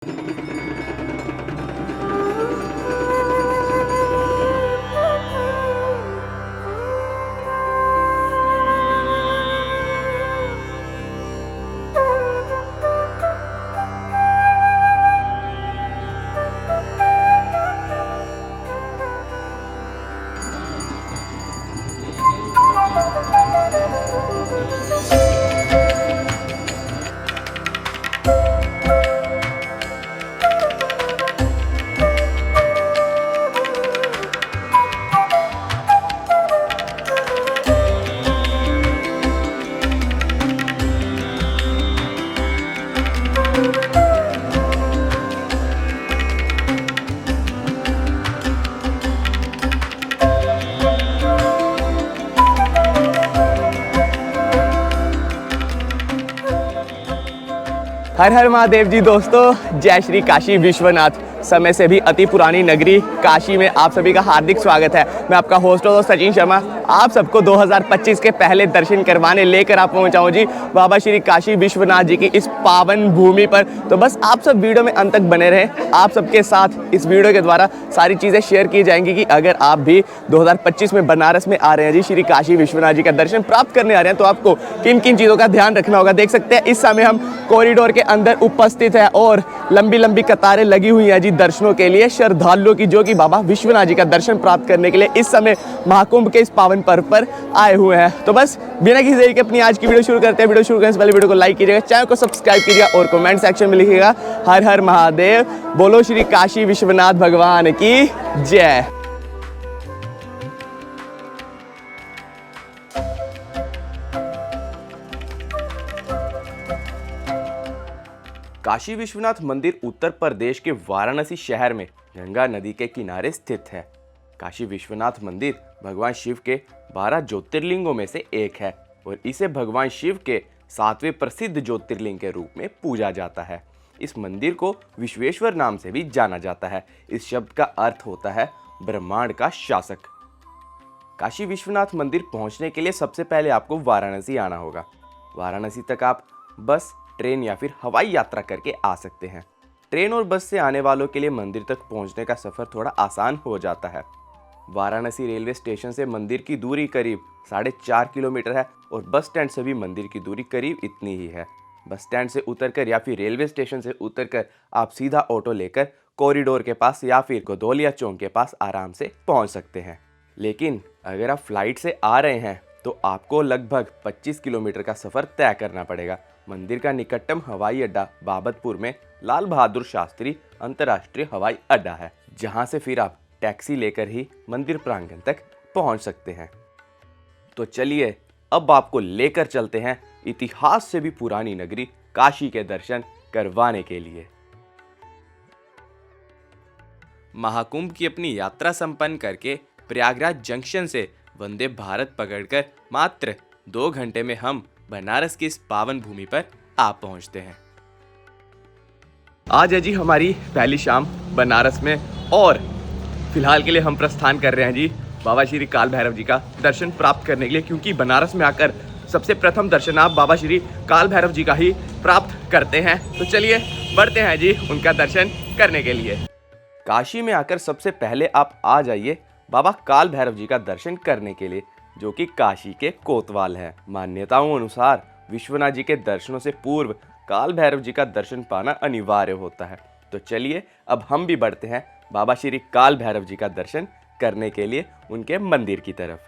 हर हर महादेव जी दोस्तों, जय श्री काशी विश्वनाथ। समय से भी अति पुरानी नगरी काशी में आप सभी का हार्दिक स्वागत है। मैं आपका होस्ट हूँ सचिन शर्मा। आप सबको 2025 के पहले दर्शन करवाने लेकर आप पहुँचा हूँ जी बाबा श्री काशी विश्वनाथ जी की इस पावन भूमि पर। तो बस आप सब वीडियो में अंत तक बने रहें। आप सबके साथ इस वीडियो के द्वारा सारी चीज़ें शेयर की जाएंगी कि अगर आप भी 2025 में बनारस में आ रहे हैं जी श्री काशी विश्वनाथ जी का दर्शन प्राप्त करने आ रहे हैं तो आपको किन किन चीज़ों का ध्यान रखना होगा। देख सकते हैं इस समय हम कॉरिडोर के अंदर उपस्थित है और लंबी लंबी कतारें लगी हुई हैं जी दर्शनों के लिए, श्रद्धालुओं की, जो कि बाबा विश्वनाथ जी का दर्शन प्राप्त करने के लिए इस समय महाकुंभ के इस पावन पर्व पर आए हुए हैं। तो बस बिना किसी देरी के अपनी आज की वीडियो शुरू करते हैं। वीडियो शुरू करने से पहले वीडियो को लाइक कीजिएगा, चैनल को सब्सक्राइब कीजिएगा और कमेंट सेक्शन में लिखिएगा हर हर महादेव, बोलो श्री काशी विश्वनाथ भगवान की जय। काशी विश्वनाथ मंदिर उत्तर प्रदेश के वाराणसी शहर में गंगा नदी के किनारे स्थित है। काशी विश्वनाथ मंदिर भगवान शिव के 12 ज्योतिर्लिंगों में से एक है और इसे भगवान शिव के 7वें प्रसिद्ध ज्योतिर्लिंग के रूप में पूजा जाता है। इस मंदिर को विश्वेश्वर नाम से भी जाना जाता है। इस शब्द का अर्थ होता है ब्रह्मांड का शासक। काशी विश्वनाथ मंदिर पहुंचने के लिए सबसे पहले आपको वाराणसी आना होगा। वाराणसी तक आप बस, ट्रेन या फिर हवाई यात्रा करके आ सकते हैं। ट्रेन और बस से आने वालों के लिए मंदिर तक पहुंचने का सफ़र थोड़ा आसान हो जाता है। वाराणसी रेलवे स्टेशन से मंदिर की दूरी करीब 4.5 किलोमीटर है और बस स्टैंड से भी मंदिर की दूरी करीब इतनी ही है। बस स्टैंड से उतरकर या फिर रेलवे स्टेशन से उतरकर आप सीधा ऑटो लेकर कॉरिडोर के पास या फिर गोदौलिया चौक के पास आराम से पहुँच सकते हैं। लेकिन अगर आप फ्लाइट से आ रहे हैं तो आपको लगभग 25 किलोमीटर का सफ़र तय करना पड़ेगा। मंदिर का निकटतम हवाई अड्डा बाबतपुर में लाल बहादुर शास्त्री अंतर्राष्ट्रीय हवाई अड्डा है, जहां से फिर आप टैक्सी लेकर ही मंदिर प्रांगण तक पहुंच सकते हैं। तो चलिए अब आपको लेकर चलते हैं इतिहास से भी पुरानी नगरी काशी के दर्शन करवाने के लिए। महाकुंभ की अपनी यात्रा संपन्न करके प्रयागराज जंक्शन से वंदे भारत पकड़कर मात्र 2 घंटे में हम बनारस की इस पावन भूमि पर आ पहुंचते हैं। आज है जी हमारी पहली शाम बनारस में और फिलहाल के लिए हम प्रस्थान कर रहे हैं जी बाबा श्री काल भैरव जी का दर्शन प्राप्त करने के लिए, क्योंकि बनारस में आकर सबसे प्रथम दर्शन आप बाबा श्री काल भैरव जी का ही प्राप्त करते हैं। तो चलिए बढ़ते हैं जी उनका दर्शन करने के लिए। काशी में आकर सबसे पहले आप आ जाइए बाबा काल भैरव जी का दर्शन करने के लिए, जो कि काशी के कोतवाल है। मान्यताओं अनुसार विश्वनाथ जी के दर्शनों से पूर्व काल भैरव जी का दर्शन पाना अनिवार्य होता है। तो चलिए अब हम भी बढ़ते हैं बाबा श्री काल भैरव जी का दर्शन करने के लिए उनके मंदिर की तरफ।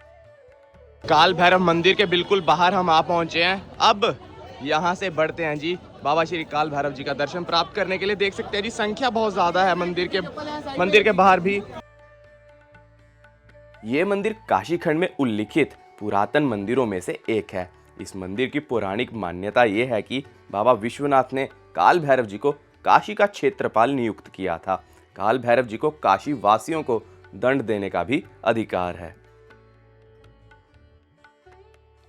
काल भैरव मंदिर के बिल्कुल बाहर हम आ पहुंचे हैं। अब यहाँ से बढ़ते हैं जी बाबा श्री काल भैरव जी का दर्शन प्राप्त करने के लिए। देख सकते हैं जी संख्या बहुत ज्यादा है मंदिर के बाहर भी। ये मंदिर काशी खंड में उल्लिखित पुरातन मंदिरों में से एक है। इस मंदिर की पौराणिक मान्यता ये है कि बाबा विश्वनाथ ने काल भैरव जी को काशी का क्षेत्रपाल नियुक्त किया था। काल भैरव जी को काशी वासियों को दंड देने का भी अधिकार है।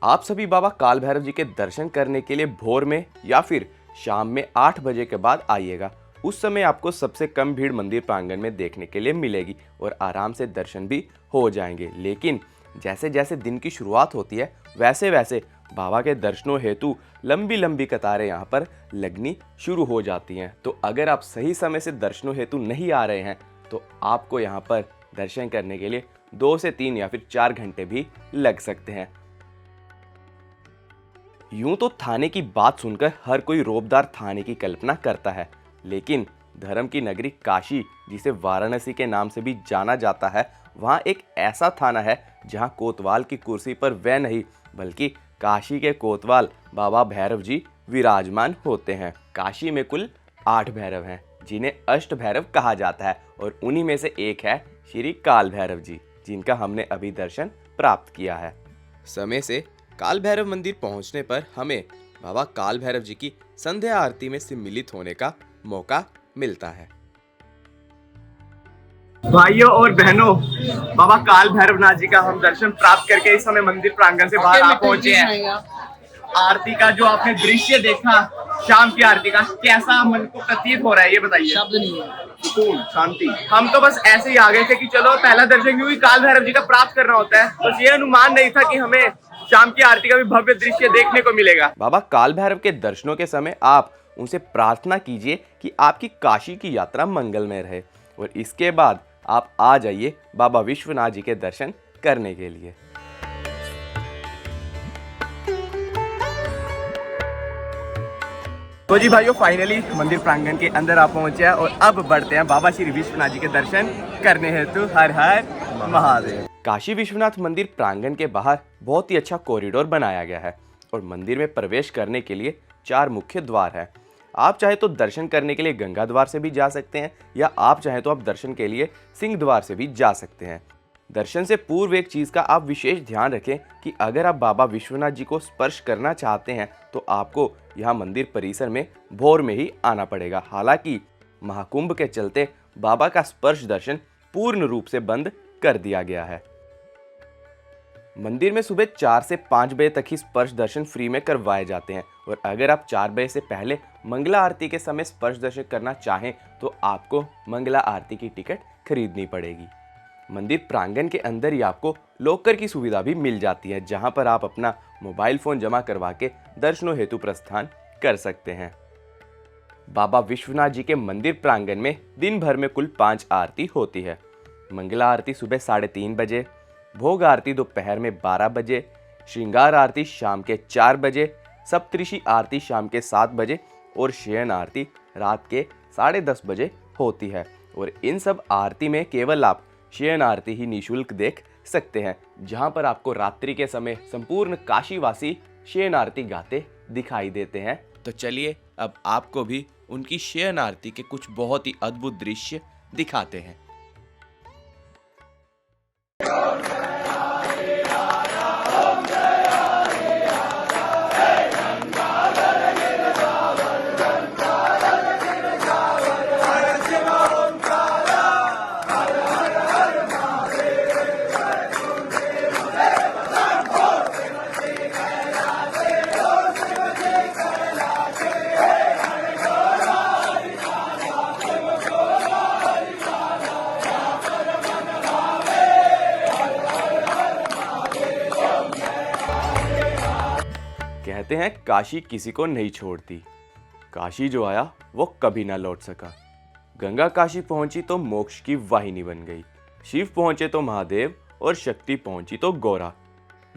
आप सभी बाबा काल भैरव जी के दर्शन करने के लिए भोर में या फिर शाम में 8 बजे के बाद आइएगा। उस समय आपको सबसे कम भीड़ मंदिर प्रांगण में देखने के लिए मिलेगी और आराम से दर्शन भी हो जाएंगे। लेकिन जैसे जैसे दिन की शुरुआत होती है वैसे वैसे बाबा के दर्शनों हेतु लंबी लंबी कतारें यहाँ पर लगनी शुरू हो जाती हैं। तो अगर आप सही समय से दर्शनों हेतु नहीं आ रहे हैं तो आपको यहाँ पर दर्शन करने के लिए 2 से 3 या फिर 4 घंटे भी लग सकते हैं। यूं तो थाने की बात सुनकर हर कोई रौबदार थाने की कल्पना करता है, लेकिन धर्म की नगरी काशी, जिसे वाराणसी के नाम से भी जाना जाता है, वहाँ एक ऐसा थाना है जहाँ कोतवाल की कुर्सी पर वह नहीं बल्कि काशी के कोतवाल बाबा भैरव जी विराजमान होते हैं। काशी में कुल 8 भैरव हैं जिन्हें अष्ट भैरव कहा जाता है और उन्हीं में से एक है श्री काल भैरव जी, जिनका हमने अभी दर्शन प्राप्त किया है। समय से काल भैरव मंदिर पहुंचने पर हमें बाबा काल भैरव जी की संध्या आरती में सम्मिलित होने का मौका मिलता है। भाइयों और बहनों, बाबा काल भैरवनाथ जी का हम दर्शन प्राप्त करके इस समय मंदिर प्रांगण से बाहर आ पहुंचे हैं। आरती का जो आपने दृश्य देखा, शाम की आरती का, कैसा मन को प्रतीत हो रहा है ये बताइए। शब्द नहीं है, सुकून, शांति। हम तो बस ऐसे ही आ गए थे कि चलो पहला दर्शन क्योंकि काल भैरव जी का प्राप्त करना होता है, बस ये अनुमान नहीं था कि हमें शाम की आरती का भी भव्य दृश्य देखने को मिलेगा। बाबा काल भैरव के दर्शनों के समय आप उनसे प्रार्थना कीजिए कि आपकी काशी की यात्रा मंगलमय रहे और इसके बाद आप आ जाइए बाबा विश्वनाथ जी के दर्शन करने के लिए। तो जी भाइयों, फाइनली मंदिर प्रांगण के अंदर आप पहुंचे हैं और अब बढ़ते हैं बाबा श्री विश्वनाथ जी के दर्शन करने हेतु। हर हर महादेव। काशी विश्वनाथ मंदिर प्रांगण के बाहर बहुत ही अच्छा कॉरिडोर बनाया गया है और मंदिर में प्रवेश करने के लिए 4 मुख्य द्वार हैं। आप चाहे तो दर्शन करने के लिए गंगा द्वार से भी जा सकते हैं या आप चाहे तो आप दर्शन के लिए सिंह द्वार से भी जा सकते हैं। दर्शन से पूर्व एक चीज़ का आप विशेष ध्यान रखें कि अगर आप बाबा विश्वनाथ जी को स्पर्श करना चाहते हैं तो आपको यहाँ मंदिर परिसर में भोर में ही आना पड़ेगा। हालांकि महाकुंभ के चलते बाबा का स्पर्श दर्शन पूर्ण रूप से बंद कर दिया गया है। मंदिर में सुबह 4 से 5 बजे तक ही स्पर्श दर्शन फ्री में करवाए जाते हैं और अगर आप 4 बजे से पहले मंगला आरती के समय स्पर्श दर्शन करना चाहें तो आपको मंगला आरती की टिकट खरीदनी पड़ेगी। मंदिर प्रांगण के अंदर ही आपको लॉकर की सुविधा भी मिल जाती है, जहां पर आप अपना मोबाइल फोन जमा करवा के दर्शनों हेतु प्रस्थान कर सकते हैं। बाबा विश्वनाथ जी के मंदिर प्रांगण में दिन भर में कुल 5 आरती होती है। मंगला आरती सुबह 3:30 बजे, भोग आरती दोपहर में 12 बजे, श्रृंगार आरती शाम के 4 बजे, सप्तऋषि आरती शाम के 7 बजे और शयन आरती रात के 10:30 बजे होती है। और इन सब आरती में केवल आप शयन आरती ही निःशुल्क देख सकते हैं, जहां पर आपको रात्रि के समय संपूर्ण काशीवासी शयन आरती गाते दिखाई देते हैं। तो चलिए अब आपको भी उनकी शयन आरती के कुछ बहुत ही अद्भुत दृश्य दिखाते हैं। कहते हैं काशी किसी को नहीं छोड़ती। काशी जो आया वो कभी ना लौट सका। गंगा काशी पहुंची तो मोक्ष की वाहिनी बन गई। शिव पहुंचे तो महादेव और शक्ति पहुंची तो गौरा।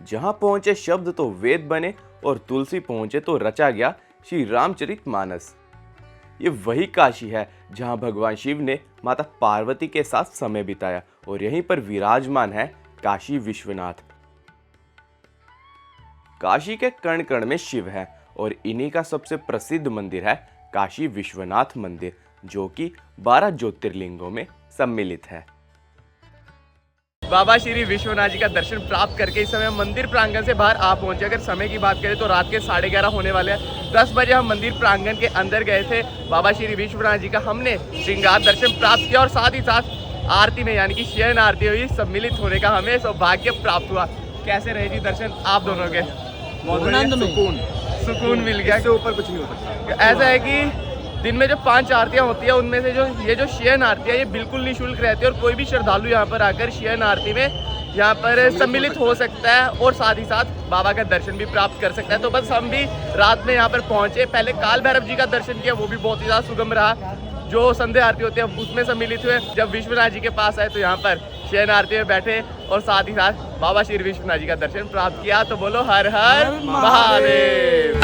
जहां पहुंचे शब्द तो वेद बने और तुलसी पहुंचे तो रचा गया श्री रामचरितमानस। ये वही काशी है जहां भगवान शिव ने माता पार्वती के साथ समय बिताया और यहीं पर विराजमान है काशी विश्वनाथ। काशी के कण कण में शिव है और इन्हीं का सबसे प्रसिद्ध मंदिर है काशी विश्वनाथ मंदिर, जो कि 12 ज्योतिर्लिंगों में सम्मिलित है। बाबा श्री विश्वनाथ जी का दर्शन प्राप्त करके इस समय मंदिर प्रांगण से बाहर आ पहुंचे। अगर समय की बात करें तो रात के 11:30 होने वाले हैं। 10 बजे हम मंदिर प्रांगण के अंदर गए थे। बाबा श्री विश्वनाथ जी का हमने श्रृंगार दर्शन प्राप्त किया और साथ ही साथ आरती में यानी कि शयन आरती हुई सम्मिलित होने का हमें सौभाग्य प्राप्त हुआ। कैसे रहे जी दर्शन आप दोनों के? सुकून मिल गया। इससे ऊपर कुछ नहीं हो सकता। ऐसा है कि दिन में जो 5 आरतियां होती है उनमें से जो शयन आरती है ये बिल्कुल निःशुल्क रहती है और कोई भी श्रद्धालु यहाँ पर आकर शयन आरती में यहाँ पर सम्मिलित हो सकता है और साथ ही साथ बाबा का दर्शन भी प्राप्त कर सकता है। तो बस हम भी रात में यहाँ पर पहुँचे, पहले काल भैरव जी का दर्शन किया, वो भी बहुत ही ज़्यादा सुगम रहा। जो संध्या आरती होती है उसमें सम्मिलित हुए। जब विश्वनाथ जी के पास आए तो यहाँ पर शयन आरती में बैठे और साथ ही साथ बाबा श्री विश्वनाथ जी का दर्शन प्राप्त किया। तो बोलो हर हर महादेव।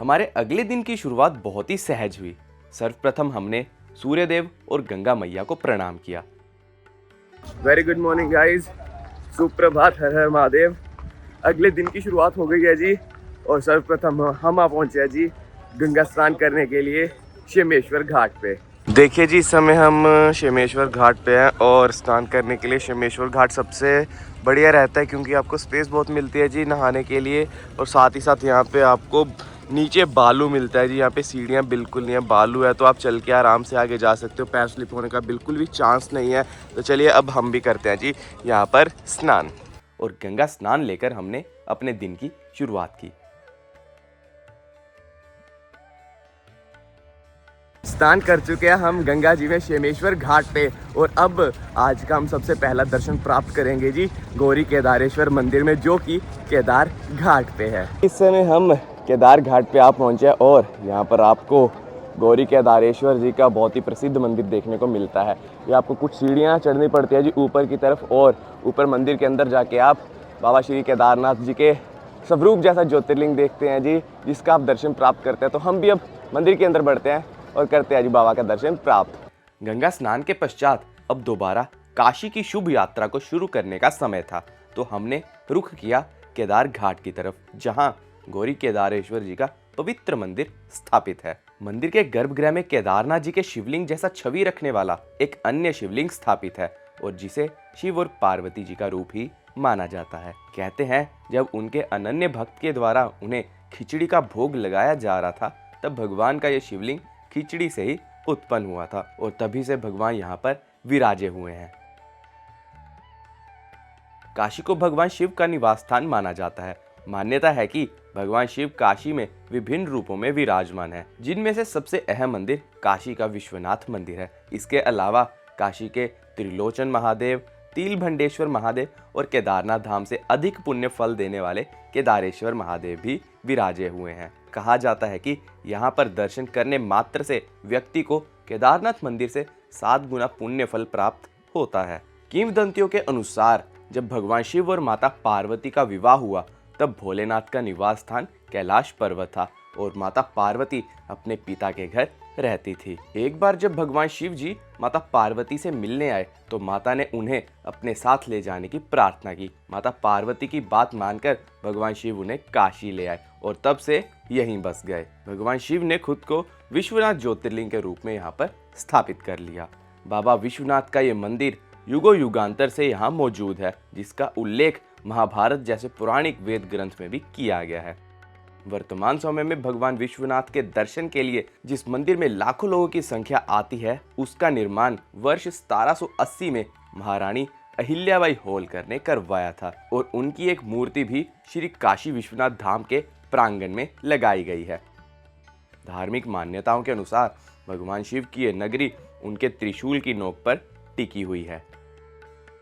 हमारे अगले दिन की शुरुआत बहुत ही सहज हुई। सर्वप्रथम हमने सूर्यदेव और गंगा मैया को प्रणाम किया। वेरी गुड मॉर्निंग गाइज, सुप्रभात, हर हर महादेव। अगले दिन की शुरुआत हो गई है जी और सर्वप्रथम हम आ पहुंचे हैं जी गंगा स्नान करने के लिए शेमेश्वर घाट पे। देखिए जी, इस समय हम शेमेश्वर घाट पे हैं और स्नान करने के लिए शेमेश्वर घाट सबसे बढ़िया रहता है क्योंकि आपको स्पेस बहुत मिलती है जी नहाने के लिए। और साथ ही साथ यहाँ पे आपको नीचे बालू मिलता है जी, यहाँ पे सीढ़ियाँ बिल्कुल नहीं है, बालू है, तो आप चल के आराम से आगे जा सकते हो, पैर स्लिप होने का बिल्कुल भी चांस नहीं है। तो चलिए अब हम भी करते हैं जी यहाँ पर स्नान। और गंगा स्नान लेकर हमने अपने दिन की शुरुआत की। स्नान कर चुके हैं हम गंगा जी में शेमेश्वर घाट पे और अब आज का हम सबसे पहला दर्शन प्राप्त करेंगे जी गौरी केदारेश्वर मंदिर में, जो कि केदार घाट पे है। इस समय हम केदार घाट पे आप पहुंचे और यहाँ पर आपको गौरी केदारेश्वर जी का बहुत ही प्रसिद्ध मंदिर देखने को मिलता है। ये आपको कुछ सीढ़ियाँ चढ़नी पड़ती है जी ऊपर की तरफ और ऊपर मंदिर के अंदर जाके आप बाबा श्री केदारनाथ जी के स्वरूप जैसा ज्योतिर्लिंग देखते हैं जी, जिसका आप दर्शन प्राप्त करते हैं। तो हम भी अब मंदिर के अंदर बढ़ते हैं और करते हैं जी बाबा का दर्शन प्राप्त। गंगा स्नान के पश्चात अब दोबारा काशी की शुभ यात्रा को शुरू करने का समय था। तो हमने रुख किया केदार घाट की तरफ, जहां गौरी केदारेश्वर जी का पवित्र मंदिर स्थापित है। मंदिर के गर्भगृह में केदारनाथ जी के शिवलिंग जैसा छवि रखने वाला एक अन्य शिवलिंग स्थापित है और जिसे शिव और पार्वती जी का रूप ही माना जाता है। कहते हैं जब उनके अनन्य भक्त के द्वारा उन्हें खिचड़ी का भोग लगाया जा रहा था, तब भगवान का यह शिवलिंग खिचड़ी से ही उत्पन्न हुआ था और तभी से भगवान यहाँ पर विराजे हुए हैं। काशी को भगवान शिव का निवास स्थान माना जाता है। मान्यता है कि भगवान शिव काशी में विभिन्न रूपों में विराजमान है, जिनमें से सबसे अहम मंदिर काशी का विश्वनाथ मंदिर है। इसके अलावा काशी के त्रिलोचन महादेव, तिलभंडेश्वर महादेव और केदारनाथ धाम से अधिक पुण्य फल देने वाले केदारेश्वर महादेव भी विराजे हुए हैं। कहा जाता है कि यहाँ पर दर्शन करने मात्र से व्यक्ति को केदारनाथ मंदिर से 7 गुना पुण्य फल प्राप्त होता है। किंवदंतियों के अनुसार जब भगवान शिव और माता पार्वती का विवाह हुआ, तब भोलेनाथ का निवास स्थान कैलाश पर्वत था और माता पार्वती अपने पिता के घर रहती थी। एक बार जब भगवान शिव जी माता पार्वती से मिलने आए तो माता ने उन्हें अपने साथ ले जाने की प्रार्थना की। माता पार्वती की बात मानकर भगवान शिव उन्हें काशी ले आए और तब से यहीं बस गए। भगवान शिव ने खुद को विश्वनाथ ज्योतिर्लिंग के रूप में यहाँ पर स्थापित कर लिया। बाबा विश्वनाथ का ये मंदिर युगों युगांतर से यहाँ मौजूद है, जिसका उल्लेख महाभारत जैसे पौराणिक वेद ग्रंथ में भी किया गया है। वर्तमान समय में भगवान विश्वनाथ के दर्शन के लिए जिस मंदिर में लाखों लोगों की संख्या आती है, उसका निर्माण वर्ष 1780 में महारानी अहिल्याबाई होलकर ने करवाया था और उनकी एक मूर्ति भी श्री काशी विश्वनाथ धाम के प्रांगण में लगाई गई है। धार्मिक मान्यताओं के अनुसार भगवान शिव की यह नगरी उनके त्रिशूल की नोक पर टिकी हुई है।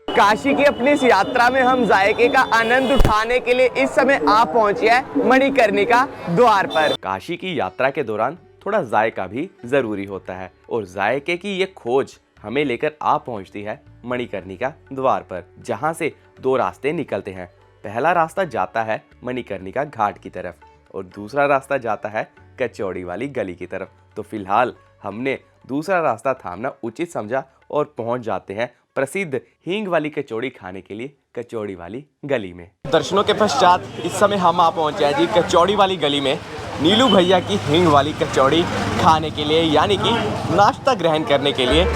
काशी की अपनी इस यात्रा में हम जायके का आनंद उठाने के लिए इस समय आप पहुंचे हैं मणिकर्णिका द्वार पर। काशी की यात्रा के दौरान थोड़ा जायका भी जरूरी होता है और जायके की ये खोज हमें लेकर आ पहुंचती है मणिकर्णिका द्वार पर, जहां से 2 रास्ते निकलते हैं। पहला रास्ता जाता है मणिकर्णिका घाट की तरफ और दूसरा रास्ता जाता है कचौड़ी वाली गली की तरफ। तो फिलहाल हमने दूसरा रास्ता थामना उचित समझा और पहुंच जाते हैं प्रसिद्ध हींग वाली कचौड़ी खाने के लिए कचौड़ी वाली गली में। दर्शनों के पश्चात इस समय हम आ पहुंचे हैं जी कचौड़ी वाली गली में नीलू भैया की हींग वाली कचौड़ी खाने के लिए, यानी कि नाश्ता ग्रहण करने के लिए।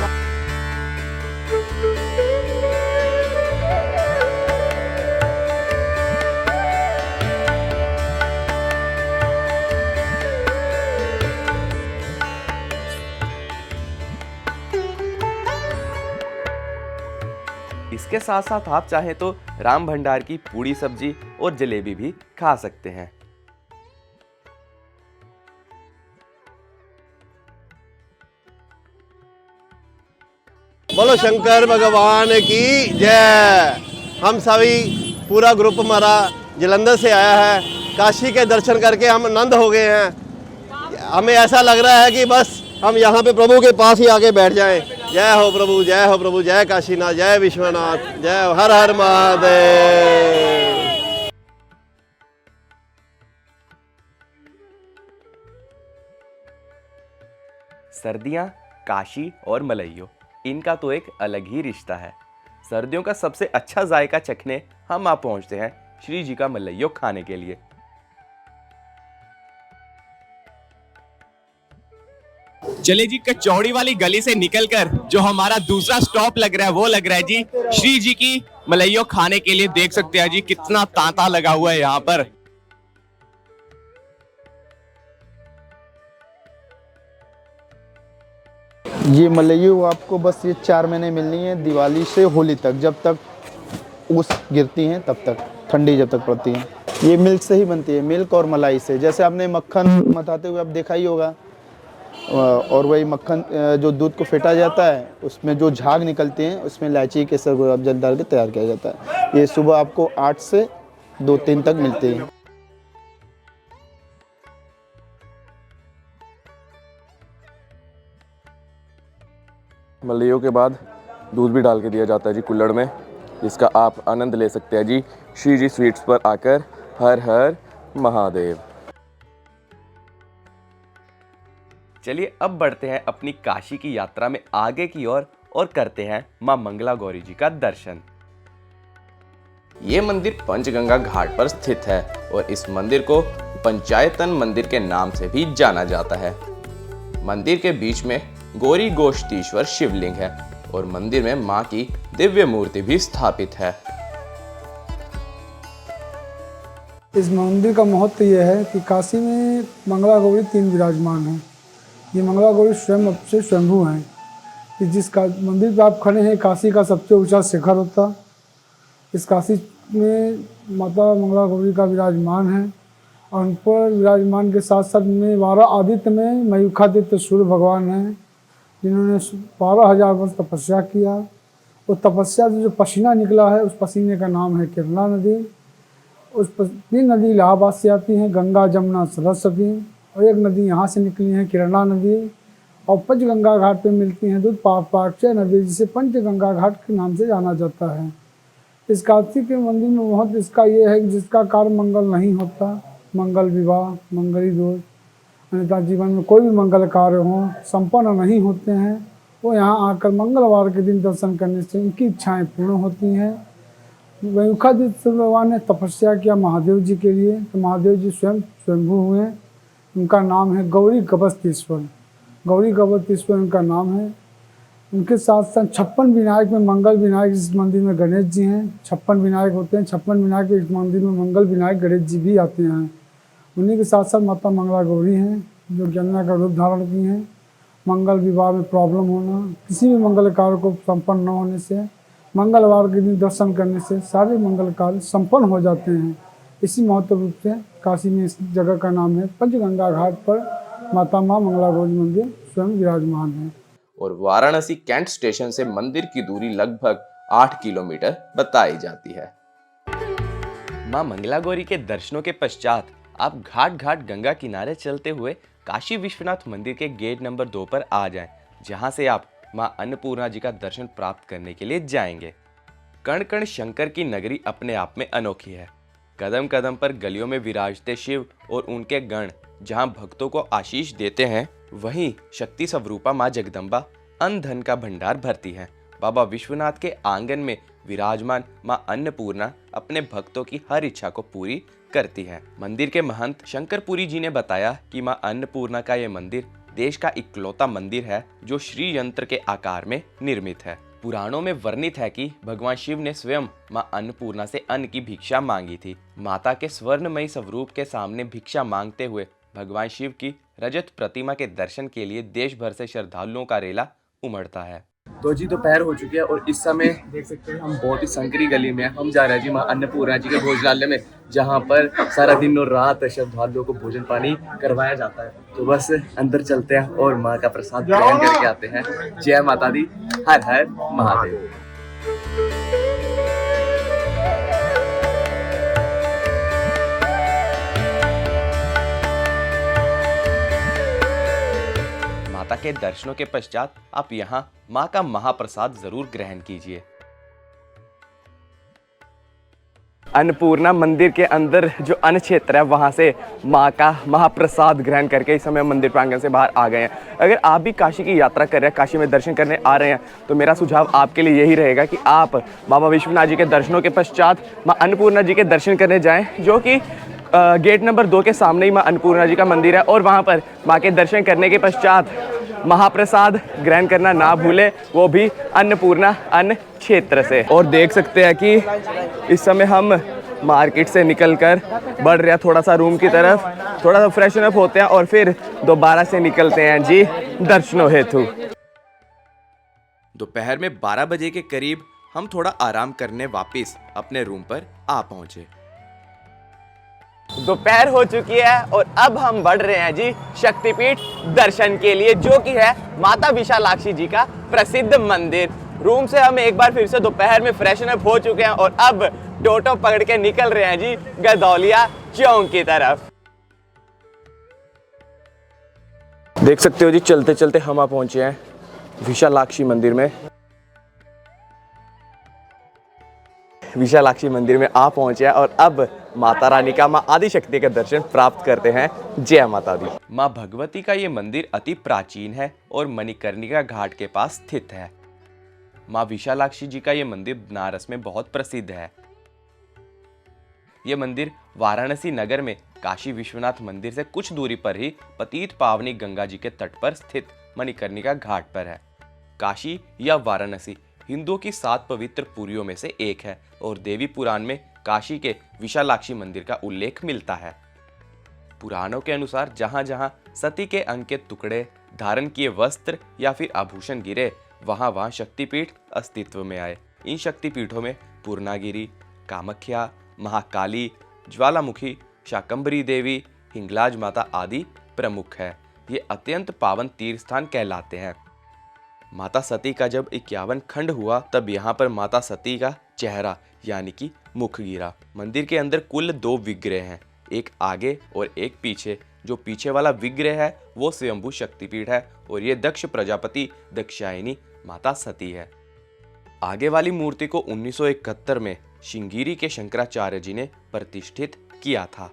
इसके साथ साथ आप चाहें तो राम भंडार की पूड़ी सब्जी और जलेबी भी खा सकते हैं। बोलो शंकर भगवान की जय। हम सभी पूरा ग्रुप हमारा जलंधर से आया है। काशी के दर्शन करके हम आनंद हो गए हैं। हमें ऐसा लग रहा है कि बस हम यहाँ पे प्रभु के पास ही आके बैठ जाएं। जय हो प्रभु, जय हो प्रभु, जय काशीनाथ, जय विश्वनाथ, जय हर हर महादेव। सर्दियाँ, काशी और मलइयो, इनका तो एक अलग ही रिश्ता है। सर्दियों का सबसे अच्छा जायका चखने हम आप पहुंचते हैं श्री जी का मलइयो खाने के लिए। चले जी, कचौड़ी वाली गली से निकलकर जो हमारा दूसरा स्टॉप लग रहा है वो लग रहा है जी श्री जी की मलइयो खाने के लिए। देख सकते हैं जी कितना तांता लगा हुआ है यहाँ पर। ये मलइयो आपको बस ये 4 महीने मिलनी है, दिवाली से होली तक, जब तक ओस गिरती हैं तब तक, ठंडी जब तक पड़ती है। ये मिल्क से ही बनती है, मिल्क और मलाई से। जैसे आपने मक्खन मथाते हुए आप देखा ही होगा, और वही मक्खन जो दूध को फेंटा जाता है उसमें जो झाग निकलती हैं उसमें इलायची केसर गुलाब जल डाल के तैयार किया जाता है। ये सुबह आपको 8 से 2-3 तक मिलती है। मलइयो के बाद दूध भी डाल के दिया जाता है जी कुल्हड़ में, जिसका आप आनंद ले सकते हैं जी श्री जी स्वीट्स पर आकर। हर हर महादेव। चलिए अब बढ़ते हैं अपनी काशी की यात्रा में आगे की ओर और करते हैं मां मंगला गौरी जी का दर्शन। ये मंदिर पंचगंगा घाट पर स्थित है और इस मंदिर को पंचायतन मंदिर के नाम से भी जाना जाता है। मंदिर के बीच में गौरी गोष्ठीश्वर शिवलिंग है और मंदिर में मां की दिव्य मूर्ति भी स्थापित है। इस मंदिर का महत्व यह है कि काशी में मंगला गौरी 3 विराजमान हैं। ये मंगला गौरी स्वयं अब से स्वयंभू हैं कि जिस का मंदिर पर आप खड़े हैं काशी का सबसे ऊंचा शिखर होता। इस काशी में माता मंगला गौरी का विराजमान है और उन पर विराजमान के साथ साथ में 12 आदित्य में मयूखादित्य सूर्य भगवान हैं, जिन्होंने 12,000 वर्ष तपस्या किया। उस तपस्या से जो पसीना निकला है उस पसीने का नाम है किरणा नदी। उस 3 नदी इलाहाबाद से आती हैं, गंगा जमुना सरस्वती, और एक नदी यहाँ से निकली है किरणा नदी, और पंचगंगा घाट पे मिलती हैं दूध पार्चय नदी, जिसे पंचगंगा घाट के नाम से जाना जाता है। इस काशी के मंदिर में महत्व इसका ये है कि जिसका कार्य मंगल नहीं होता, मंगल विवाह, मंगली दोष, अन्यथा जीवन में कोई भी मंगल कार्य हो संपन्न नहीं होते हैं, वो यहाँ आकर मंगलवार के दिन दर्शन करने से उनकी इच्छाएं पूर्ण होती हैं। मयूखादित्य भगवान ने तपस्या किया महादेव जी के लिए, तो महादेव जी स्वयं स्वयंभू हुए। उनका नाम है गौरी गभस्तीश्वर। गौरी गभस्तीश्वर उनका नाम है। उनके साथ साथ 56 विनायक में मंगल विनायक इस मंदिर में गणेश जी हैं। 56 विनायक होते हैं, 56 विनायक इस मंदिर में मंगल विनायक गणेश जी भी आते हैं। उन्हीं के साथ साथ माता मंगला गौरी हैं जो कन्या का रूप धारण की हैं। मंगल विवाह में प्रॉब्लम होना, किसी भी मंगल कार्य को संपन्न न होने से, मंगलवार के दिन दर्शन करने से सारे मंगल कार्य संपन्न हो जाते हैं। इसी महत्व रूप से काशी में इस जगह का नाम है पंचगंगा घाट पर माता माँ मंगला गौरी मंदिर स्वयं विराजमान है। और वाराणसी कैंट स्टेशन से मंदिर की दूरी लगभग 8 किलोमीटर बताई जाती है। मां मंगला गौरी के दर्शनों के पश्चात आप घाट घाट गंगा किनारे चलते हुए काशी विश्वनाथ मंदिर के गेट नंबर 2 पर आ जाएं, जहां से आप मां अन्नपूर्णा जी का दर्शन प्राप्त करने के लिए जाएंगे। कण कण शंकर की नगरी अपने आप में अनोखी है। कदम कदम पर गलियों में विराजते शिव और उनके गण जहां भक्तों को आशीष देते हैं, वहीं शक्ति स्वरूपा मां जगदम्बा अन्न धन का भंडार भरती है। बाबा विश्वनाथ के आंगन में विराजमान मां अन्नपूर्णा अपने भक्तों की हर इच्छा को पूरी करती है। मंदिर के महंत शंकरपुरी जी ने बताया कि मां अन्नपूर्णा का ये मंदिर देश का इकलौता मंदिर है जो श्री यंत्र के आकार में निर्मित है। पुराणों में वर्णित है कि भगवान शिव ने स्वयं मां अन्नपूर्णा से अन्न की भिक्षा मांगी थी। माता के स्वर्णमयी स्वरूप के सामने भिक्षा मांगते हुए भगवान शिव की रजत प्रतिमा के दर्शन के लिए देश भर से श्रद्धालुओं का रेला उमड़ता है। तो जी दोपहर हो चुकी है और इस समय देख सकते हैं हम बहुत ही संकरी गली में हैं। हम जा रहे हैं जी माँ अन्नपूर्णा जी के भोजनालय में, जहाँ पर सारा दिन और रात श्रद्धालुओं को भोजन पानी करवाया जाता है। तो बस अंदर चलते हैं और माँ का प्रसाद ग्रहण करके आते हैं। जय माता दी, हर हर महादेव। माता के दर्शनों के पश्चात आप यहाँ माँ का महाप्रसाद जरूर ग्रहण कीजिए। अन्नपूर्णा मंदिर के अंदर जो अन्न क्षेत्र है वहाँ से माँ का महाप्रसाद ग्रहण करके इस समय मंदिर प्रांगण से बाहर आ गए हैं। अगर आप भी काशी की यात्रा कर रहे हैं, काशी में दर्शन करने आ रहे हैं, तो मेरा सुझाव आपके लिए यही रहेगा कि आप बाबा विश्वनाथ जी के दर्शनों के पश्चात माँ अन्नपूर्णा जी के दर्शन करने जाएँ, जो कि गेट नंबर 2 के सामने ही माँ अन्नपूर्णा जी का मंदिर है। और वहाँ पर माँ के दर्शन करने के पश्चात महाप्रसाद ग्रहण करना ना भूले, वो भी अन्नपूर्णा अन्न क्षेत्र से। और देख सकते हैं कि इस समय हम मार्केट से निकलकर बढ़ रहे हैं थोड़ा सा रूम की तरफ, थोड़ा सा फ्रेशन अप होते हैं और फिर दोबारा से निकलते हैं जी दर्शनों हेतु। दोपहर में 12 बजे के करीब हम थोड़ा आराम करने वापस अपने रूम पर आ पहुंचे। दोपहर हो चुकी है और अब हम बढ़ रहे हैं जी शक्तिपीठ दर्शन के लिए, जो कि है माता विशालाक्षी जी का प्रसिद्ध मंदिर। रूम से हम एक बार फिर से दोपहर में फ्रेशन अप हो चुके हैं और अब टोटो पकड़ के निकल रहे हैं जी गदौलिया चौक की तरफ। देख सकते हो जी चलते चलते हम आ पहुंचे हैं विशालाक्षी मंदिर में। विशालाक्षी मंदिर में आ पहुंचे हैं और अब माता रानी का मां आदिशक्ति के दर्शन प्राप्त करते हैं। जय माता दी। मां भगवती का ये मंदिर अति प्राचीन है और मणिकर्णिका घाट के पास स्थित है। मां विशालाक्षी जी का ये मंदिर बनारस में बहुत प्रसिद्ध है। ये मंदिर वाराणसी नगर में काशी विश्वनाथ मंदिर से कुछ दूरी पर ही पतित पावनी गंगा जी के तट पर स्थित मणिकर्णिका घाट पर है। काशी या वाराणसी हिंदुओं की 7 पवित्र पुरियों में से एक है और देवी पुराण में काशी के विशालाक्षी मंदिर का उल्लेख मिलता है। पुराणों के अनुसार जहां जहां सती के अंग के टुकड़े, धारण किए वस्त्र या फिर आभूषण गिरे, वहां वहां शक्तिपीठ अस्तित्व में आए। इन शक्तिपीठों में पूर्णागिरी, कामाख्या, महाकाली, ज्वालामुखी, शाकंभरी देवी, हिंगलाज माता आदि प्रमुख है। ये अत्यंत पावन तीर्थ स्थान कहलाते हैं। माता सती का जब 51 खंड हुआ तब यहाँ पर माता सती का चेहरा यानी कि मुख गिरा। मंदिर के अंदर कुल 2 विग्रह हैं, एक आगे और एक पीछे। जो पीछे वाला विग्रह है वो स्वयंभू शक्तिपीठ है और ये दक्ष प्रजापति दक्षायनी माता सती है। आगे वाली मूर्ति को 1971 में श्रृंगेरी के शंकराचार्य जी ने प्रतिष्ठित किया था।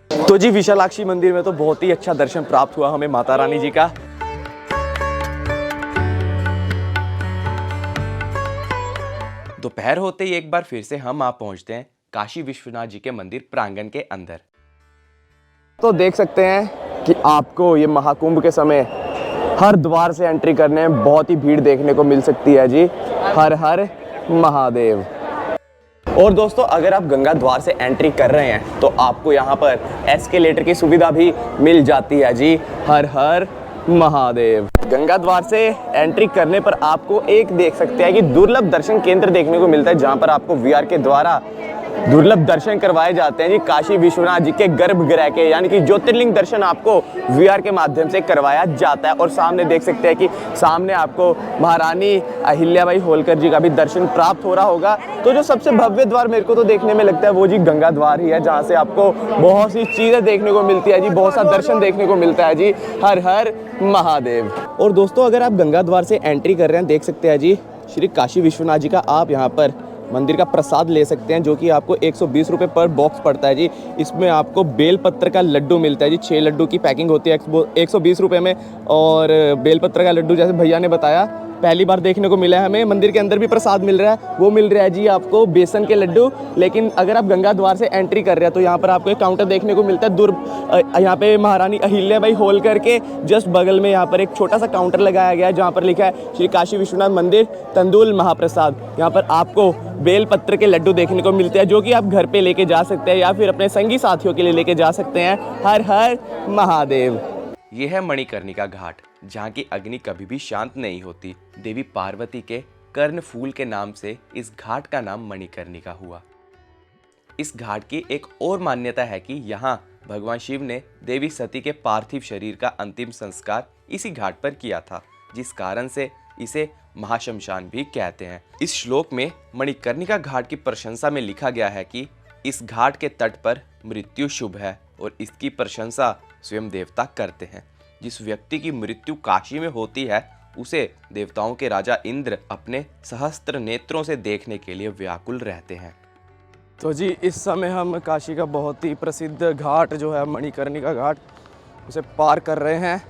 तो जी विशालाक्षी मंदिर में तो बहुत ही अच्छा दर्शन प्राप्त हुआ हमें माता रानी जी का। दोपहर होते ही एक बार फिर से हम आ पहुंचते हैं काशी विश्वनाथ जी के मंदिर प्रांगण के अंदर। तो देख सकते हैं कि आपको ये महाकुंभ के समय हर द्वार से एंट्री करने में बहुत ही भीड़ देखने को मिल सकती है जी। हर हर महादेव। और दोस्तों अगर आप गंगा द्वार से एंट्री कर रहे हैं तो आपको यहाँ पर एस्केलेटर की सुविधा भी मिल जाती है जी। हर हर महादेव। गंगा द्वार से एंट्री करने पर आपको एक देख सकते हैं कि दुर्लभ दर्शन केंद्र देखने को मिलता है, जहाँ पर आपको वीआर के द्वारा दुर्लभ दर्शन करवाए जाते हैं जी काशी विश्वनाथ जी के गर्भगृह के, यानी कि ज्योतिर्लिंग दर्शन आपको वीआर के माध्यम से करवाया जाता है। और सामने देख सकते हैं कि सामने आपको महारानी अहिल्याबाई होलकर जी का भी दर्शन प्राप्त हो रहा होगा। तो जो सबसे भव्य द्वार मेरे को तो देखने में लगता है वो जी गंगा द्वार ही है, जहाँ से आपको बहुत सी चीज़ें देखने को मिलती है जी, बहुत सा दर्शन देखने को मिलता है जी। हर हर महादेव। और दोस्तों अगर आप गंगा द्वार से एंट्री कर रहे हैं, देख सकते हैं जी श्री काशी विश्वनाथ जी का आप यहाँ पर मंदिर का प्रसाद ले सकते हैं, जो कि आपको 120 रुपये पर बॉक्स पड़ता है जी। इसमें आपको बेलपत्र का लड्डू मिलता है जी। 6 लड्डू की पैकिंग होती है 120 रुपये में। और बेलपत्र का लड्डू जैसे भैया ने बताया पहली बार देखने को मिला है हमें। मंदिर के अंदर भी प्रसाद मिल रहा है, वो मिल रहा है जी आपको बेसन के लड्डू। लेकिन अगर आप गंगा द्वार से एंट्री कर रहे हैं तो यहाँ पर आपको एक काउंटर देखने को मिलता है। यहाँ पे महारानी अहिल्याबाई हॉल करके जस्ट बगल में यहाँ पर एक छोटा सा काउंटर लगाया गया है जहाँ पर लिखा है श्री काशी विश्वनाथ मंदिर तंदुल महाप्रसाद। यहाँ पर आपको बेल पत्र के लड्डू देखने को मिलते हैं जो कि आप घर पे लेके जा सकते हैं या फिर अपने संगी साथियों के लिए लेके जा सकते हैं। हर हर महादेव। यह है मणिकर्णिका घाट, जहाँ की अग्नि कभी भी शांत नहीं होती। देवी पार्वती के कर्ण फूल के नाम से इस घाट का नाम मणिकर्णिका हुआ। इस घाट की एक और मान्यता है कि यहाँ भगवान शिव ने देवी सती के पार्थिव शरीर का अंतिम संस्कार इसी घाट पर किया था, जिस कारण से इसे महाशमशान भी कहते हैं। इस श्लोक में मणिकर्णिका घाट की प्रशंसा में लिखा गया है कि इस घाट के तट पर मृत्यु शुभ है और इसकी प्रशंसा स्वयं देवता करते हैं। जिस व्यक्ति की मृत्यु काशी में होती है उसे देवताओं के राजा इंद्र अपने सहस्त्र नेत्रों से देखने के लिए व्याकुल रहते हैं। तो जी इस समय हम काशी का बहुत ही प्रसिद्ध घाट जो है मणिकर्णिका घाट उसे पार कर रहे हैं।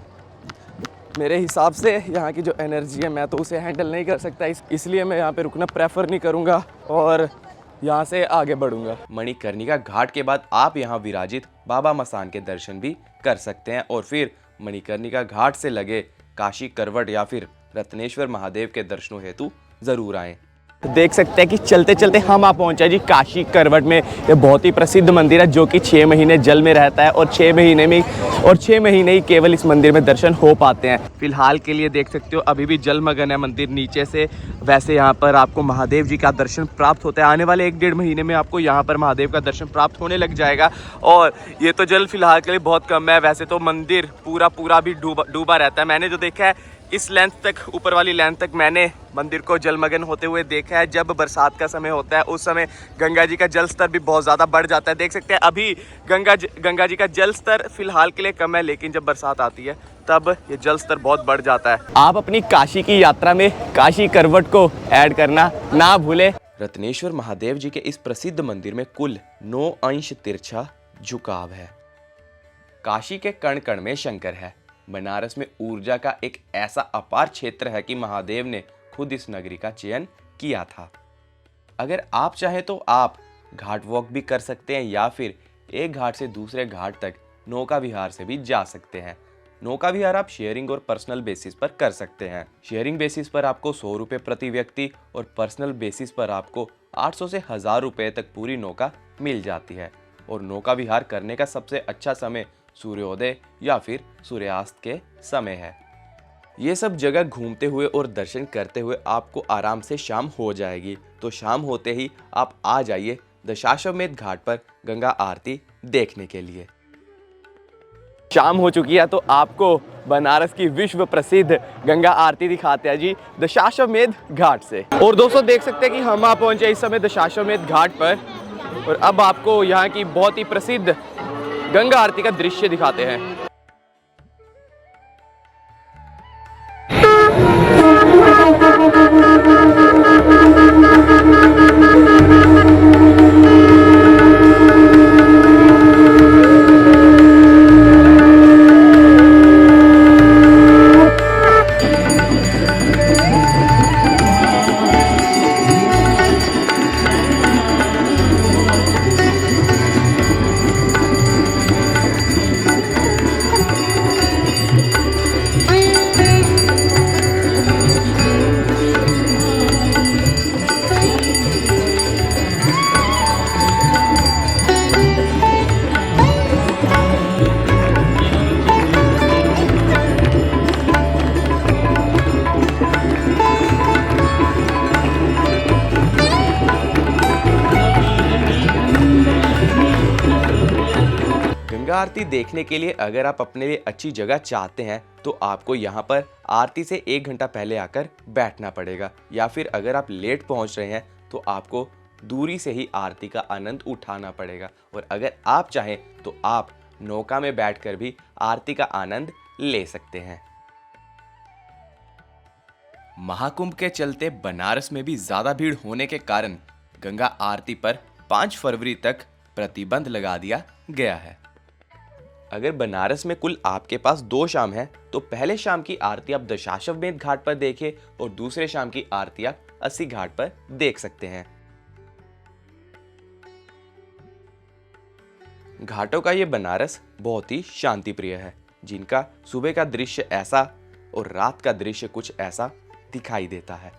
मेरे हिसाब से यहाँ की जो एनर्जी है मैं तो उसे हैंडल नहीं कर सकता, इसलिए मैं यहाँ पे रुकना प्रेफर नहीं करूँगा और यहाँ से आगे बढ़ूँगा। मणिकर्णिका घाट के बाद आप यहाँ विराजित बाबा मसान के दर्शन भी कर सकते हैं और फिर मणिकर्णिका घाट से लगे काशी करवट या फिर रत्नेश्वर महादेव के दर्शनों हेतु जरूर आएं। देख सकते हैं कि चलते चलते हम आ पहुंचे जी काशी करवट में। ये बहुत ही प्रसिद्ध मंदिर है जो कि 6 महीने जल में रहता है और 6 महीने ही केवल इस मंदिर में दर्शन हो पाते हैं। फिलहाल के लिए देख सकते हो अभी भी जलमग्न है मंदिर नीचे से। वैसे यहाँ पर आपको महादेव जी का दर्शन प्राप्त होता है। आने वाले 1-1.5 महीने में आपको यहाँ पर महादेव का दर्शन प्राप्त होने लग जाएगा। और ये तो जल फिलहाल के लिए बहुत कम है, वैसे तो मंदिर पूरा भी डूबा रहता है। मैंने जो देखा है इस लेंथ तक, ऊपर वाली लेंथ तक मैंने मंदिर को जलमग्न होते हुए देखा है। जब बरसात का समय होता है उस समय गंगा जी का जल स्तर भी बहुत ज़्यादा बढ़ जाता है। देख सकते हैं अभी गंगा जी का जल स्तर फिलहाल के लिए कम है, लेकिन जब बरसात आती है तब ये जल स्तर बहुत बढ़ जाता है। आप अपनी काशी की यात्रा में काशी करवट को ऐड करना ना भूलें। रत्नेश्वर महादेव जी के इस प्रसिद्ध मंदिर में कुल 9 अंश तिरछा झुकाव है। काशी के कण कण में शंकर है। बनारस में ऊर्जा का एक ऐसा अपार क्षेत्र है कि महादेव ने खुद इस नगरी का चयन किया था। अगर आप चाहें तो आप घाट वॉक भी कर सकते हैं या फिर एक घाट से दूसरे घाट तक नौका विहार से भी जा सकते हैं। नौका विहार आप शेयरिंग और पर्सनल बेसिस पर कर सकते हैं। शेयरिंग बेसिस पर आपको 100 रुपये प्रति व्यक्ति और पर्सनल बेसिस पर आपको 800 से 1000 रुपये तक पूरी नौका मिल जाती है। और नौका विहार करने का सबसे अच्छा समय सूर्योदय या फिर सूर्यास्त के समय है। ये सब जगह घूमते हुए और दर्शन करते हुए आपको आराम से शाम हो जाएगी। तो शाम होते ही आप आ जाइए दशाश्वमेध घाट पर गंगा आरती देखने के लिए। शाम हो चुकी है तो आपको बनारस की विश्व प्रसिद्ध गंगा आरती दिखाते हैं जी दशाश्वमेध घाट से। और दोस्तों देख सकते हैं कि हम आ पहुंचे इस समय दशाश्वमेध घाट पर और अब आपको यहाँ की बहुत ही प्रसिद्ध गंगा आरती का दृश्य दिखाते हैं। गंगा आरती देखने के लिए अगर आप अपने लिए अच्छी जगह चाहते हैं तो आपको यहाँ पर आरती से 1 घंटा पहले आकर बैठना पड़ेगा, या फिर अगर आप लेट पहुँच रहे हैं तो आपको दूरी से ही आरती का आनंद उठाना पड़ेगा। और अगर आप चाहें तो आप नौका में बैठकर भी आरती का आनंद ले सकते हैं। महाकुंभ के चलते बनारस में भी ज्यादा भीड़ होने के कारण गंगा आरती पर 5 फरवरी तक प्रतिबंध लगा दिया गया है। अगर बनारस में कुल आपके पास 2 शाम है तो पहले शाम की आरती आप दशाश्वमेध घाट पर देखें और दूसरे शाम की आरती आप अस्सी घाट पर देख सकते हैं। घाटों का ये बनारस बहुत ही शांति प्रिय है, जिनका सुबह का दृश्य ऐसा और रात का दृश्य कुछ ऐसा दिखाई देता है।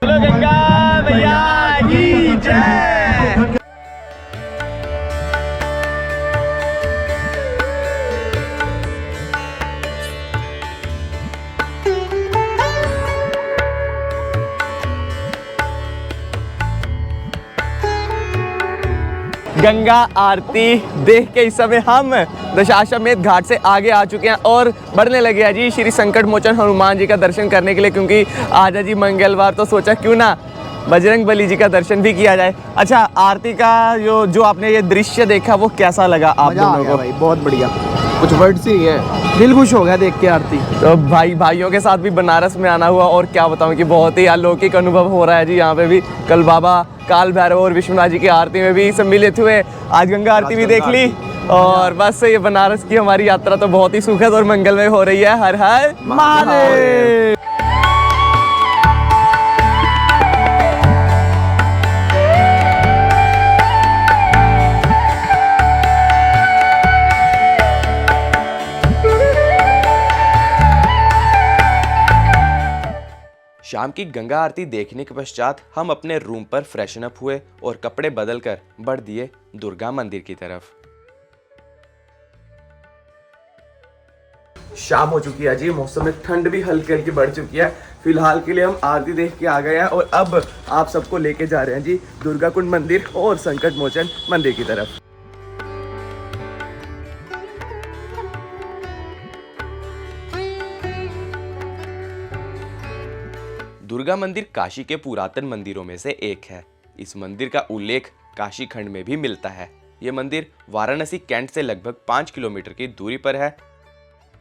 गंगा मैया की जय। गंगा आरती देख के इस समय हम दशाश्वमेध घाट से आगे आ चुके हैं और बढ़ने लगे हैं जी श्री संकट मोचन हनुमान जी का दर्शन करने के लिए, क्योंकि आज है जी मंगलवार, तो सोचा क्यों ना बजरंग बली जी का दर्शन भी किया जाए। अच्छा, आरती का जो आपने ये दृश्य देखा वो कैसा लगा आप दोनों को? भाई बहुत बढ़िया, कुछ वर्ड्स ही है, दिल खुश हो गया देख के आरती। तो भाइयों के साथ भी बनारस में आना हुआ और क्या बताऊं कि बहुत ही अलौकिक अनुभव हो रहा है जी। यहाँ पे भी कल बाबा काल भैरव और विश्वनाथ जी की आरती में भी सम्मिलित हुए, आज गंगा आरती भी देख ली और बस ये बनारस की हमारी यात्रा तो बहुत ही सुखद और मंगलमय हो रही है। हर हर महादेव। शाम की गंगा आरती देखने के पश्चात हम अपने रूम पर फ्रेशन अप हुए और कपड़े बदलकर बढ़ दिए दुर्गा मंदिर की तरफ। शाम हो चुकी है जी, मौसम में ठंड भी हल्की हल्की बढ़ चुकी है। फिलहाल के लिए हम आरती देख के आ गए हैं और अब आप सबको लेके जा रहे हैं जी दुर्गा कुंड मंदिर और संकट मोचन मंदिर की तरफ। दुर्गा मंदिर काशी के पुरातन मंदिरों में से एक है। इस मंदिर का उल्लेख काशी खंड में भी मिलता है। यह मंदिर वाराणसी कैंट से लगभग 5 किलोमीटर की दूरी पर है।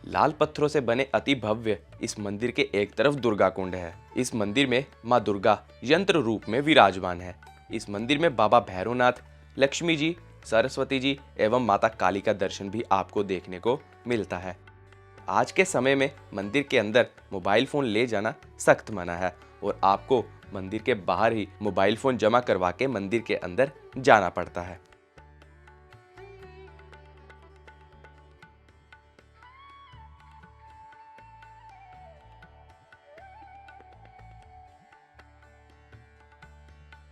लाल पत्थरों से बने अति भव्य इस मंदिर के एक तरफ दुर्गा कुंड है। इस मंदिर में माँ दुर्गा यंत्र रूप में विराजमान है। इस मंदिर में बाबा भैरवनाथ, लक्ष्मी जी, सरस्वती जी एवं माता काली का दर्शन भी आपको देखने को मिलता है। आज के समय में मंदिर के अंदर मोबाइल फ़ोन ले जाना सख्त मना है और आपको मंदिर के बाहर ही मोबाइल फ़ोन जमा करवा के मंदिर के अंदर जाना पड़ता है।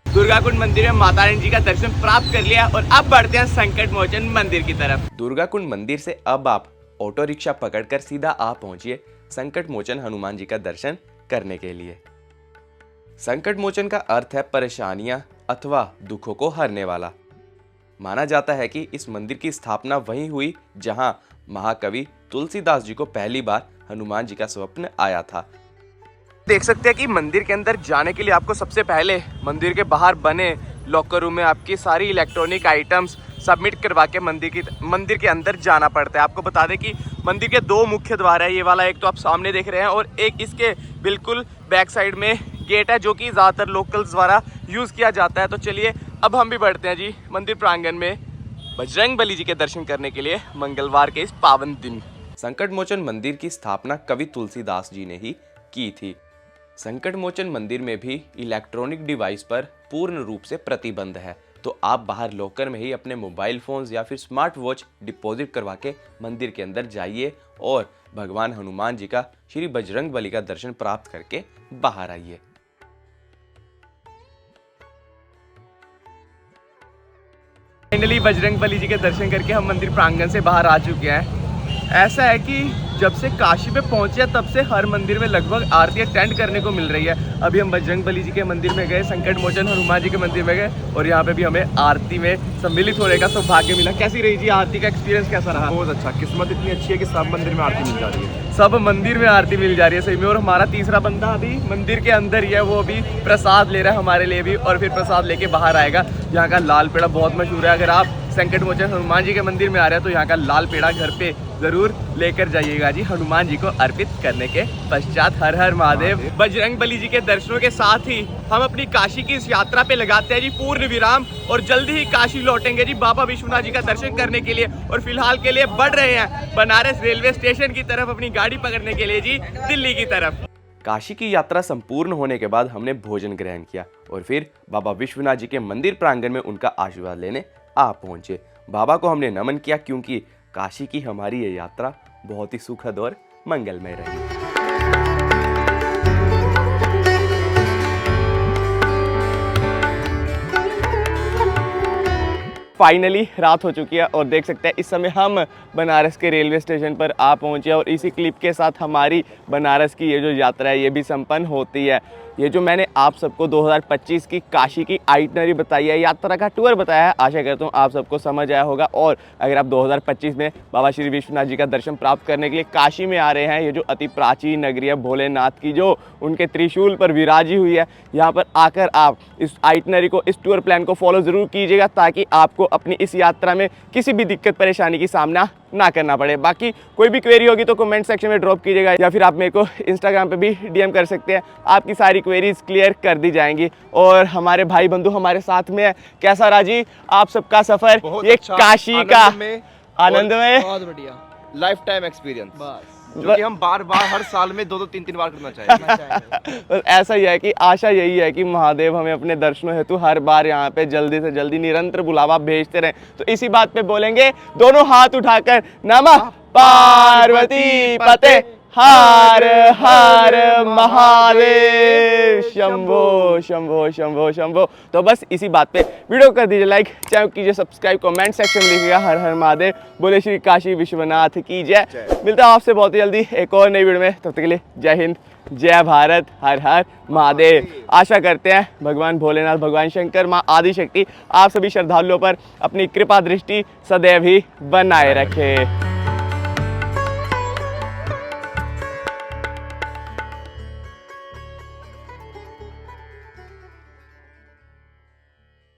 दुर्गा कुंड मंदिर में माता रानी जी का दर्शन प्राप्त कर लिया और अब बढ़ते हैं संकट मोचन मंदिर की तरफ। दुर्गा कुंड मंदिर से अब आप ऑटो रिक्शा पकड़कर सीधा आप पहुंचिए संकट मोचन हनुमान जी का दर्शन करने के लिए। संकट मोचन का अर्थ है परेशानियां अथवा दुखों को हरने वाला। माना जाता है कि इस मंदिर की स्थापना वहीं हुई जहां महाकवि तुलसीदास जी को पहली बार हनुमान जी का स्वप्न आया था। देख सकते हैं कि मंदिर के अंदर जाने के लिए आपको सबसे पहले मंदिर के बाहर बने लॉकर रूम में आपकी सारी इलेक्ट्रॉनिक आइटम्स सबमिट करवा के मंदिर के अंदर जाना पड़ता है। आपको बता दें कि मंदिर के 2 मुख्य द्वार है। ये वाला एक तो आप सामने देख रहे हैं और एक इसके बिल्कुल बैक साइड में गेट है जो कि ज़्यादातर लोकल्स द्वारा यूज़ किया जाता है। तो चलिए अब हम भी बढ़ते हैं जी मंदिर प्रांगण में बजरंग बली जी के दर्शन करने के लिए मंगलवार के इस पावन दिन। संकट मोचन मंदिर की स्थापना कवि तुलसीदास जी ने ही की थी। संकट मोचन मंदिर में भी इलेक्ट्रॉनिक डिवाइस पर पूर्ण रूप से प्रतिबंध है, तो आप बाहर लॉकर में ही अपने मोबाइल फोन्स या फिर स्मार्ट वॉच डिपॉजिट करवा के मंदिर के अंदर जाइए और भगवान हनुमान जी का, श्री बजरंग बली का दर्शन प्राप्त करके बाहर आइए। फाइनली बजरंग बली जी के दर्शन करके हम मंदिर प्रांगण से बाहर आ चुके हैं। ऐसा है कि जब से काशी में पहुंचे तब से हर मंदिर में लगभग आरती अटेंड करने को मिल रही है। अभी हम बजरंग बली जी के मंदिर में गए, संकट मोचन हनुमान जी के मंदिर में गए और यहाँ पे भी हमें आरती में सम्मिलित होने का सौभाग्य मिला। कैसी रही जी आरती का एक्सपीरियंस, कैसा रहा? बहुत अच्छा, किस्मत इतनी अच्छी है कि सब मंदिर में आरती मिल जा रही है। सब मंदिर में आरती मिल जा रही है सही में। और हमारा तीसरा बंदा अभी मंदिर के अंदर ही है, वो अभी प्रसाद ले रहा है हमारे लिए भी और फिर प्रसाद लेके बाहर आएगा। यहाँ का लाल पेड़ा बहुत मशहूर है। अगर आप संकट मोचन हनुमान जी के मंदिर में आ रहे हैं तो यहाँ का लाल पेड़ा घर पे जरूर लेकर जाइएगा जी, हनुमान जी को अर्पित करने के पश्चात। हर हर महादेव। बजरंग बली जी के दर्शनों के साथ ही हम अपनी काशी की इस यात्रा पे लगाते हैं जी पूर्ण विराम और जल्दी ही काशी लौटेंगे जी बाबा विश्वनाथ जी का दर्शन करने के लिए। और फिलहाल के लिए बढ़ रहे हैं बनारस रेलवे स्टेशन की तरफ अपनी गाड़ी पकड़ने के लिए जी दिल्ली की तरफ। काशी की यात्रा संपूर्ण होने के बाद हमने भोजन ग्रहण किया और फिर बाबा विश्वनाथ जी के मंदिर प्रांगण में उनका आशीर्वाद लेने आ पहुंचे। बाबा को हमने नमन किया क्योंकि काशी की हमारी ये यात्रा बहुत ही सुखद और मंगलमय रही। फाइनली रात हो चुकी है और देख सकते हैं इस समय हम बनारस के रेलवे स्टेशन पर आ पहुंचे और इसी क्लिप के साथ हमारी बनारस की ये जो यात्रा है ये भी संपन्न होती है। ये जो मैंने आप सबको 2025 की काशी की आइटनरी बताई है, यात्रा का टूर बताया है, आशा करता हूँ आप सबको समझ आया होगा। और अगर आप 2025 में बाबा श्री विश्वनाथ जी का दर्शन प्राप्त करने के लिए काशी में आ रहे हैं, ये जो अति प्राचीन नगरी है भोलेनाथ की, जो उनके त्रिशूल पर विराजी हुई है, यहाँ पर आकर आप इस आइटनरी को, इस टूर प्लान को फॉलो ज़रूर कीजिएगा ताकि आपको अपनी इस यात्रा में किसी भी दिक्कत परेशानी की सामना ना करना पड़े। बाकी कोई भी क्वेरी होगी तो कमेंट सेक्शन में ड्रॉप कीजिएगा या फिर आप मेरे को इंस्टाग्राम पे भी डीएम कर सकते हैं, आपकी सारी क्वेरीज क्लियर कर दी जाएंगी। और हमारे भाई बंधु हमारे साथ में है। कैसा रहा जी आप सबका सफर ये अच्छा, काशी का? आनंद में बहुत बढ़िया लाइफ टाइम एक्सपीरियंस जो कि हम बार बार हर साल में 2-2 3-3 बार करना चाहेंगे। बस ऐसा ही है कि आशा यही है कि महादेव हमें अपने दर्शनों हेतु हर बार यहाँ पे जल्दी से जल्दी निरंतर बुलावा भेजते रहें। तो इसी बात पे बोलेंगे दोनों हाथ उठाकर नमः पार्वती पते हर हर महादेव, शंभो शंभो शंभो शंभो। तो बस इसी बात पे वीडियो कर दीजिए लाइक, चैनल कीजिए सब्सक्राइब, कमेंट सेक्शन में लिखिएगा हर हर महादेव, बोले श्री काशी विश्वनाथ की जय। मिलता हूँ आपसे बहुत ही जल्दी एक और नई वीडियो में, तब तक के लिए जय हिंद, जय भारत, हर हर महादेव। आशा करते हैं भगवान भोलेनाथ, भगवान शंकर, माँ आदिशक्ति आप सभी श्रद्धालुओं पर अपनी कृपा दृष्टि सदैव ही बनाए रखे।